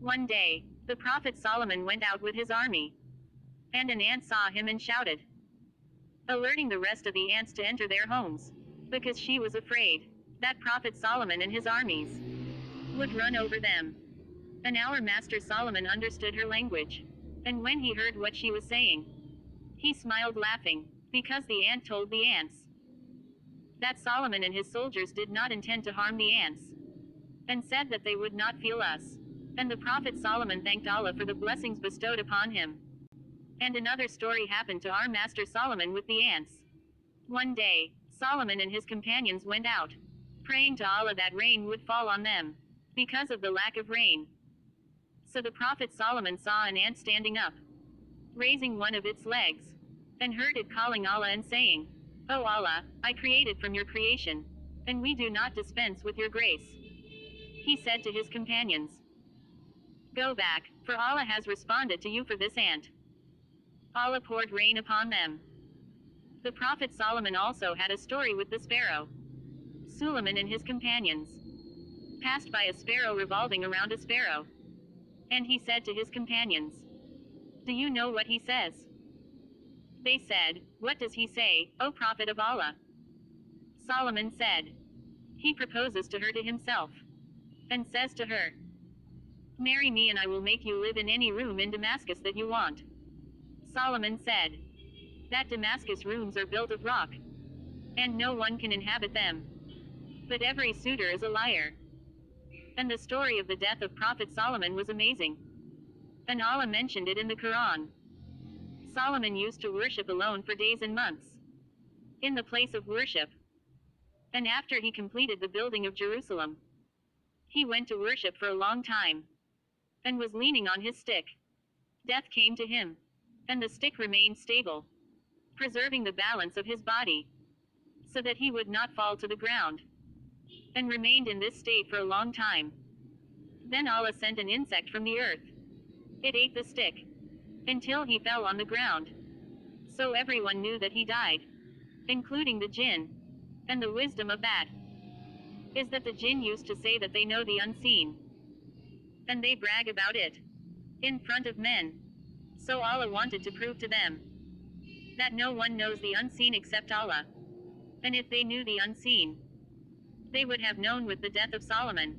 One day, the Prophet Solomon went out with his army. And an ant saw him and shouted, alerting the rest of the ants to enter their homes, because she was afraid that Prophet Solomon and his armies would run over them. And our master Solomon understood her language. And when he heard what she was saying, he smiled laughing, because the ant told the ants that Solomon and his soldiers did not intend to harm the ants, and said that they would not feel us. And the Prophet Solomon thanked Allah for the blessings bestowed upon him. And another story happened to our master Solomon with the ants. One day, Solomon and his companions went out, praying to Allah that rain would fall on them, because of the lack of rain. So the Prophet Solomon saw an ant standing up, raising one of its legs, and heard it calling Allah and saying, O Allah, I created from your creation, and we do not dispense with your grace. He said to his companions, go back, for Allah has responded to you for this ant. Allah poured rain upon them. The Prophet Solomon also had a story with the sparrow. Sulyman and his companions passed by a sparrow revolving around a sparrow. And he said to his companions, do you know what he says? They said, what does he say, O Prophet of Allah? Solomon said, he proposes to her to himself, and says to her, marry me and I will make you live in any room in Damascus that you want. Solomon said, that Damascus rooms are built of rock, and no one can inhabit them. But every suitor is a liar. And the story of the death of Prophet Solomon was amazing. And Allah mentioned it in the Quran. Solomon used to worship alone for days and months, in the place of worship. And after he completed the building of Jerusalem, he went to worship for a long time, and was leaning on his stick. Death came to him, and the stick remained stable, preserving the balance of his body, so that he would not fall to the ground, and remained in this state for a long time. Then Allah sent an insect from the earth. It ate the stick, until he fell on the ground. So everyone knew that he died, including the jinn. And the wisdom of that is that the jinn used to say that they know the unseen, and they brag about it in front of men. So Allah wanted to prove to them that no one knows the unseen except Allah. And if they knew the unseen, they would have known with the death of Solomon